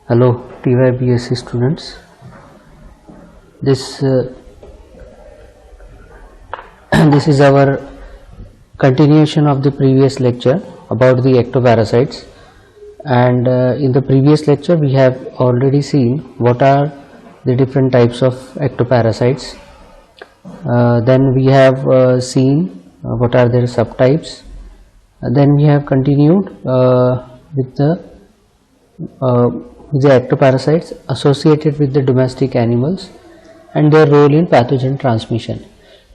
Hello TYBSc students. This this is our continuation of the previous lecture about the ectoparasites, and in the previous lecture we have already seen what are the different types of ectoparasites. Then we have seen what are their subtypes. Then we have continued with the ectoparasites associated with the domestic animals and their role in pathogen transmission.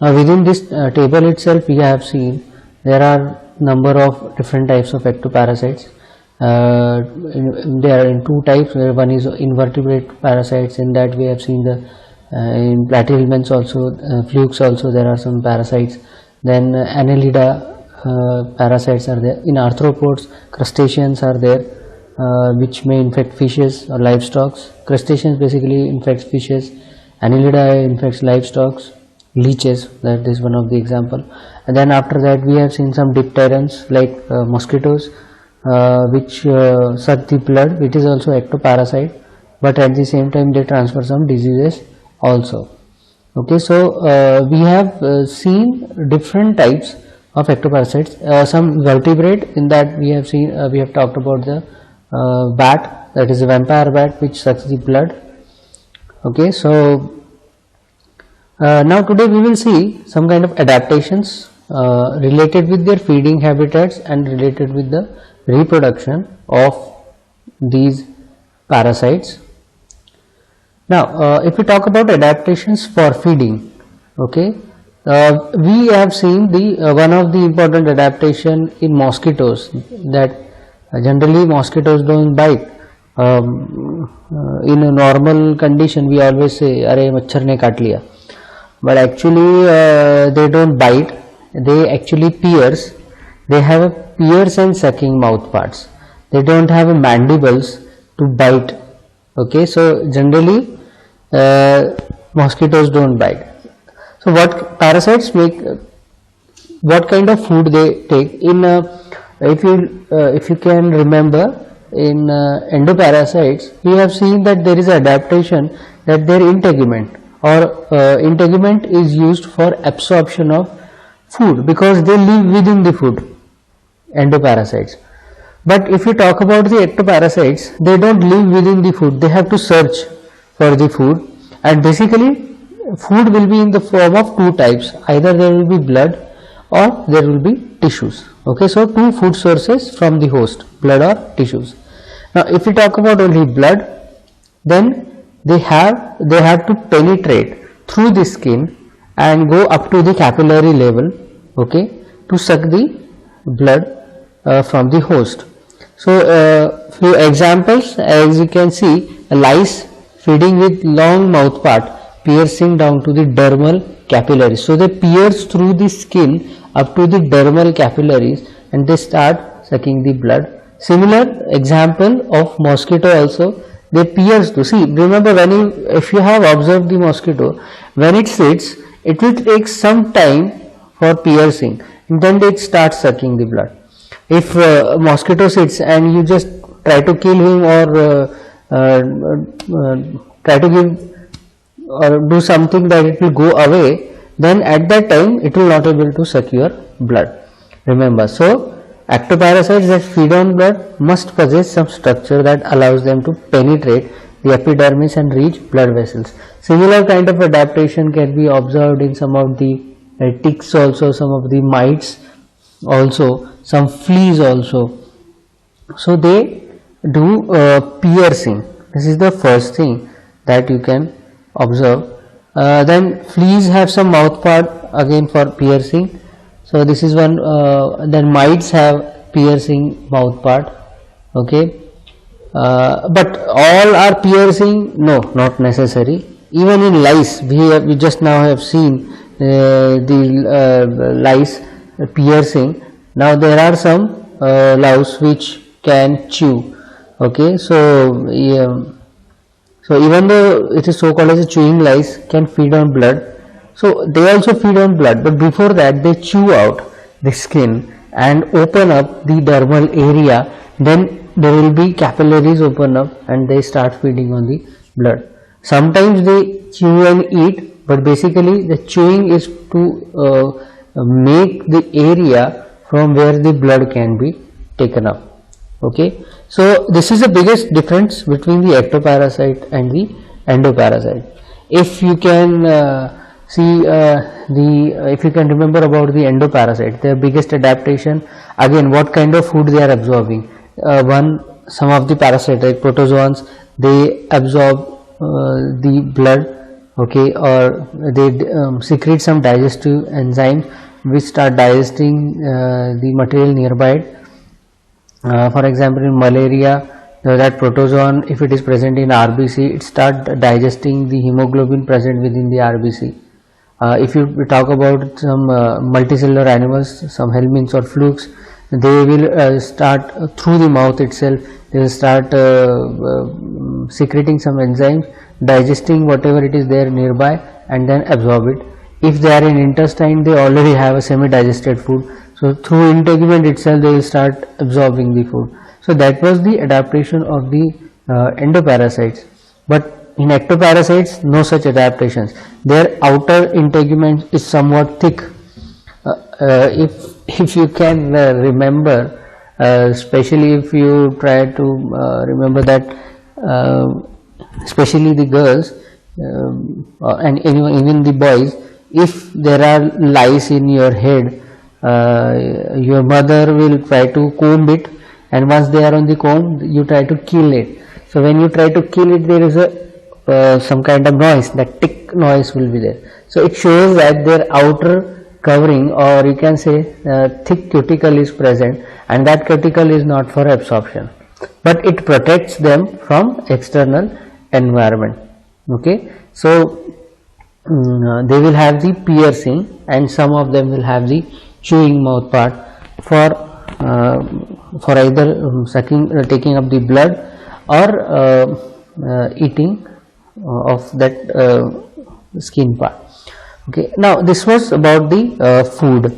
Now within this table itself we have seen there are number of different types of ectoparasites. There are in two types, where one is invertebrate parasites. In that we have seen the in platyhelminths also, flukes also there are some parasites. Then annelida parasites are there. In arthropods, crustaceans are there, which may infect fishes or livestock. Crustaceans basically infects fishes, annelida infects livestock, leeches, that is one of the example. And then after that we have seen some dipterans like mosquitoes, which suck the blood, which is also ectoparasite, but at the same time they transfer some diseases also. Okay, so we have seen different types of ectoparasites. Some vertebrate, in that we have seen we have talked about the bat, that is a vampire bat which sucks the blood. Okay, so now today we will see some kind of adaptations related with their feeding habitats and related with the reproduction of these parasites. Now if we talk about adaptations for feeding, okay, we have seen the one of the important adaptation in mosquitoes, that generally mosquitoes don't bite. In a normal condition we always say अरे मच्छर ने काट लिया, but actually they don't bite, they actually pierce. They have a pierce and sucking mouth parts, they don't have mandibles to bite. Okay, so generally mosquitoes don't bite. So what parasites make, what kind of food they take in if you can remember, in endoparasites we have seen that there is adaptation, that their integument or integument is used for absorption of food, because they live within the food, endoparasites. But if you talk about the ectoparasites, they don't live within the food, they have to search for the food, and basically food will be in the form of two types, either there will be blood or there will be tissues. Okay, so two food sources from the host, blood or tissues. Now if we talk about only blood, then they have to penetrate through the skin and go up to the capillary level, okay, to suck the blood from the host. So few examples, as you can see, lice feeding with long mouth part piercing down to the dermal capillaries. So they pierce through the skin up to the dermal capillaries and they start sucking the blood. Similar example of mosquito also, they pierce to, see, remember when if you have observed the mosquito, when it sits, it will take some time for piercing and then it starts sucking the blood. If mosquito sits and you just try to kill him or try to give or do something that it will go away, then at that time it will not able to suck your blood. Remember, so ectoparasites that feed on blood must possess some structure that allows them to penetrate the epidermis and reach blood vessels. Similar kind of adaptation can be observed in some of the ticks also, some of the mites also, some fleas also. So they do piercing. This is the first thing that you can observe. Then fleas have some mouth part again for piercing. So this is one. Then mites have piercing mouth part. Okay, but all are piercing? No, not necessary. Even in lice, we just now have seen the lice piercing. Now there are some louse which can chew. Okay, so so even though it is so called as a chewing lice, can feed on blood. So they also feed on blood, but before that they chew out the skin and open up the dermal area, then there will be capillaries open up and they start feeding on the blood. Sometimes they chew and eat, but basically the chewing is to make the area from where the blood can be taken up. Okay, so this is the biggest difference between the ectoparasite and the endoparasite. If you can if you can remember about the endoparasite, their biggest adaptation, again, what kind of food they are absorbing. Some of the parasites like protozoans, they absorb the blood, okay, or they secrete some digestive enzymes which start digesting the material nearby it. For example, in malaria, that protozoan, if it is present in RBC, it start digesting the hemoglobin present within the RBC. If you talk about some multicellular animals, some helminths or flukes, they will start through the mouth itself, they will start secreting some enzymes, digesting whatever it is there nearby and then absorb it. If they are in intestine, they already have a semi-digested food, so through integument itself they will start absorbing the food. So that was the adaptation of the endoparasites. But in ectoparasites, no such adaptations. Their outer integument is somewhat thick. If you can remember, especially if you try to remember that, especially the girls and even the boys, if there are lice in your head, your mother will try to comb it, and once they are on the comb, you try to kill it. So when you try to kill it, there is a some kind of noise, that tick noise will be there. So it shows that their outer covering, or you can say thick cuticle is present, and that cuticle is not for absorption, but it protects them from external environment. Okay, so they will have the piercing, and some of them will have the chewing mouth part for either taking up the blood or eating of that skin part. Okay, now this was about the food.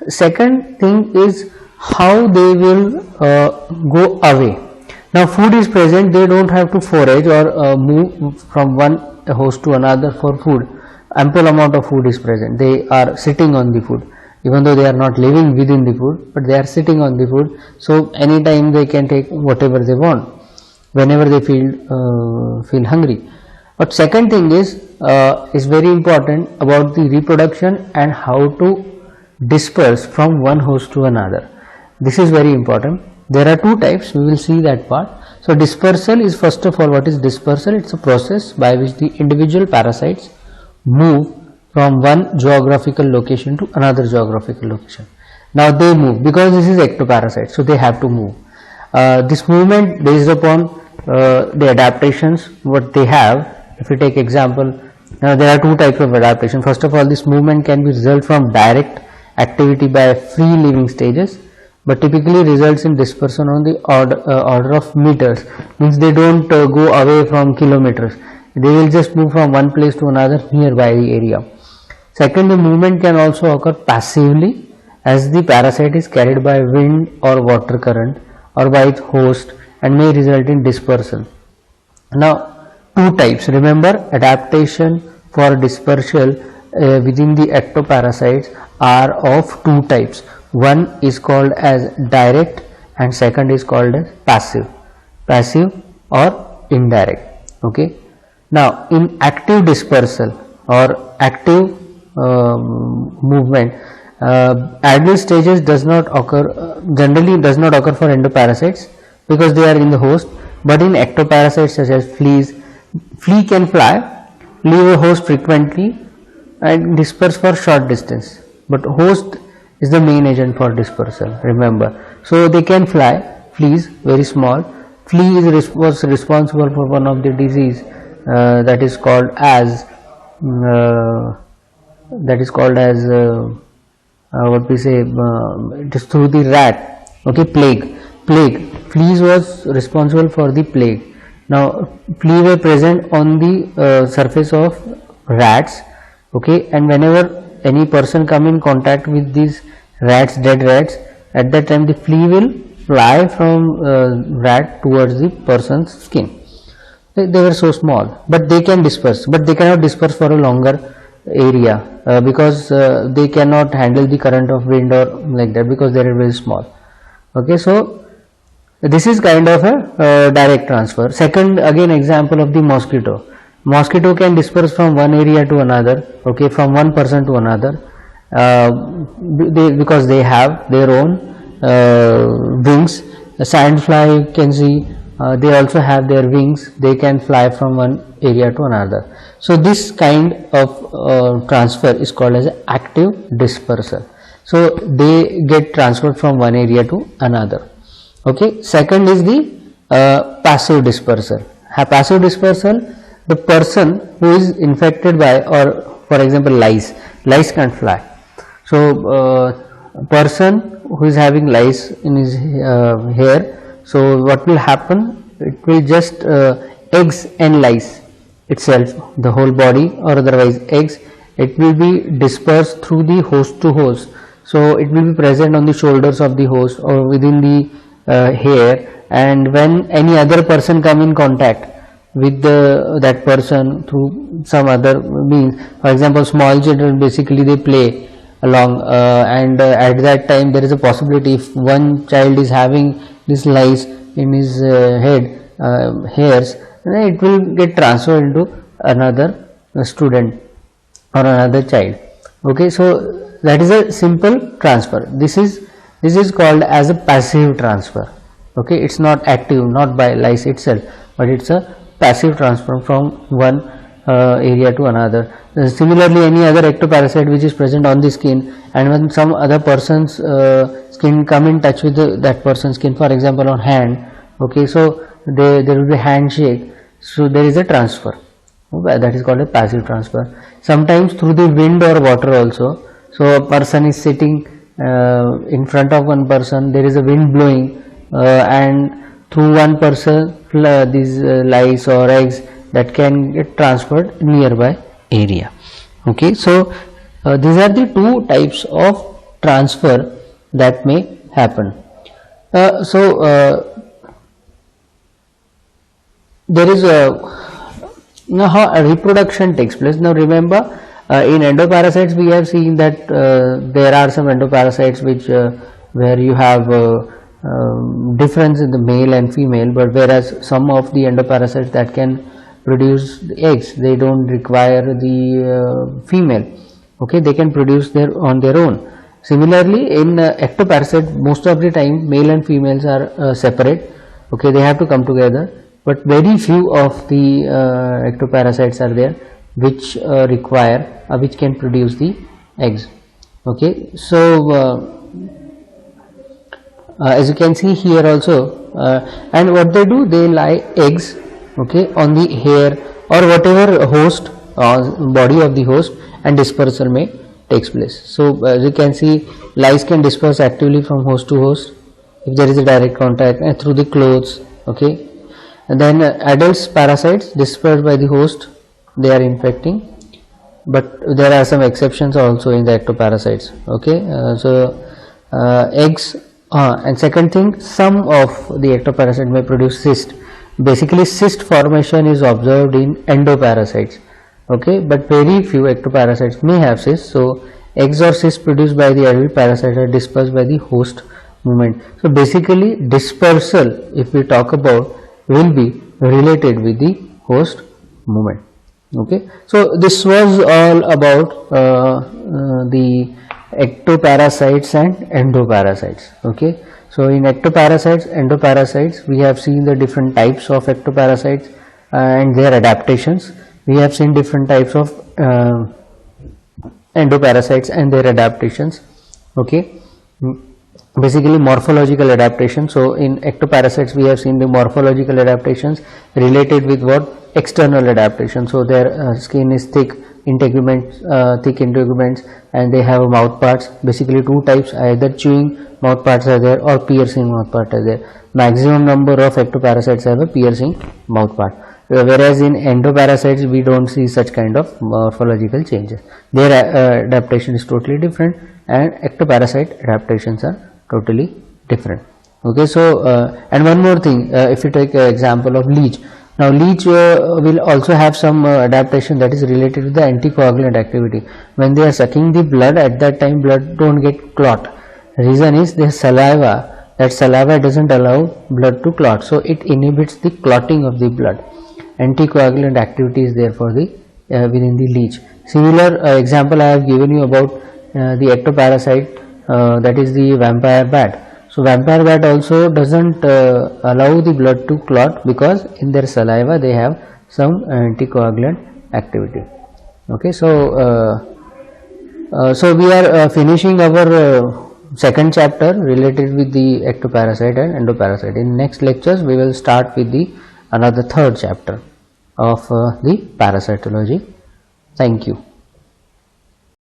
Second thing is how they will go away. Now food is present, they don't have to forage or move from one host to another for food. Ample amount of food is present, they are sitting on the food, even though they are not living within the food, but they are sitting on the food. So anytime they can take whatever they want whenever they feel hungry. But second thing is very important about the reproduction and how to disperse from one host to another. This is very important. There are two types, we will see that part. So dispersal is, first of all, what is dispersal? It's a process by which the individual parasites move from one geographical location to another geographical location. Now they move because this is ectoparasite, so they have to move. This movement based upon the adaptations what they have. If you take example, there are two types of adaptation. First of all, this movement can be result from direct activity by free living stages, but typically results in dispersion on the order of meters. Means they don't go away from kilometers. They will just move from one place to another nearby the area. Second, the movement can also occur passively, as the parasite is carried by wind or water current or by its host, and may result in dispersal. Now two types, remember, adaptation for dispersal within the ectoparasites are of two types. One is called as direct and second is called as passive or indirect. Okay. Now in active dispersal or active movement, adult stages does not occur, generally does not occur for endoparasites because they are in the host, but in ectoparasites such as fleas, flea can fly, leave a host frequently and disperse for short distance, but host is the main agent for dispersal, remember. So they can fly, fleas, very small. Flea was responsible for one of the disease that is called as what we say, it is through the rat. Okay, plague. Fleas was responsible for the plague. Now flea were present on the surface of rats. Okay, and whenever any person come in contact with these rats, dead rats, at that time the flea will fly from rat towards the person's skin. They were so small, but they can disperse, but they cannot disperse for a longer area because they cannot handle the current of wind or like that, because they are very small. Okay, so this is kind of a direct transfer. Second, again, example of the mosquito. Mosquito can disperse from one area to another, okay, from one person to another, because they have their own wings. A sandfly can see, they also have their wings, they can fly from one area to another. So this kind of transfer is called as active dispersal. So they get transferred from one area to another. Okay. Second is the passive dispersal. Passive dispersal, the person who is infected by, or for example lice can't fly. So person who is having lice in his hair, so what will happen, it will just eggs and lice itself, the whole body or otherwise eggs, it will be dispersed through the host to host. So it will be present on the shoulders of the host or within the hair, and when any other person come in contact with that person through some other means, for example small children, basically they play along and at that time there is a possibility, if one child is having this lice in his head hairs, then it will get transferred into another student or another child. Okay, so that is a simple transfer. This is called as a passive transfer. Okay, it's not active, not by lice itself, but it's a passive transfer from one area to another. Similarly, any other ectoparasite which is present on the skin, and when some other person's skin come in touch with that person's skin, for example on hand, okay, so there will be handshake, so there is a transfer. Okay, that is called a passive transfer. Sometimes through the wind or water also. So a person is sitting in front of one person, there is a wind blowing, and through one person these lice or eggs that can get transferred nearby area. Okay, so these are the two types of transfer that may happen. There is now how a reproduction takes place. Now remember, in endoparasites we have seen that there are some endoparasites which where you have difference in the male and female, but whereas some of the endoparasites that can produce the eggs, they don't require the female. Okay, they can produce on their own. Similarly, in ectoparasite, most of the time male and females are separate. Okay, they have to come together, but very few of the ectoparasites are there which require which can produce the eggs. Okay, so as you can see here also, and what they do, they lay eggs, okay, on the hair or whatever host body of the host, and dispersal may takes place. So as you can see, lice can disperse actively from host to host if there is a direct contact, and through the clothes. Okay, and then adults parasites dispersed by the host, they are infecting, but there are some exceptions also in the ectoparasites. Okay, eggs. And second thing, some of the ectoparasite may produce cyst. Basically cyst formation is observed in endoparasites, okay, but very few ectoparasites may have cyst. So eggs or cysts produced by the adult parasite are dispersed by the host movement. So basically dispersal, if we talk about, will be related with the host movement. Okay, so this was all about the ectoparasites and endoparasites. Okay, so in ectoparasites, endoparasites, we have seen the different types of ectoparasites and their adaptations. We have seen different types of endoparasites and their adaptations. Okay, basically morphological adaptation. So in ectoparasites we have seen the morphological adaptations related with what? External adaptation. So their skin is thick integuments, and they have mouth parts. Basically two types, either chewing mouth parts are there or piercing mouth part are there. Maximum number of ectoparasites have a piercing mouth part, whereas in endoparasites we don't see such kind of morphological changes. Their adaptation is totally different, and ectoparasite adaptations are totally different. Okay, so and one more thing, if you take example of leech. Now leech will also have some adaptation that is related to the anticoagulant activity. When they are sucking the blood, at that time blood don't get clot. Reason is their saliva, that saliva doesn't allow blood to clot, so it inhibits the clotting of the blood. Anticoagulant activity is there for the within the leech. Similar example I have given you about the ectoparasite, that is the vampire bat. So vampire bat also doesn't allow the blood to clot because in their saliva they have some anticoagulant activity. Okay, so we are finishing our second chapter related with the ectoparasite and endoparasite. In next lectures we will start with the another third chapter of the parasitology. Thank you.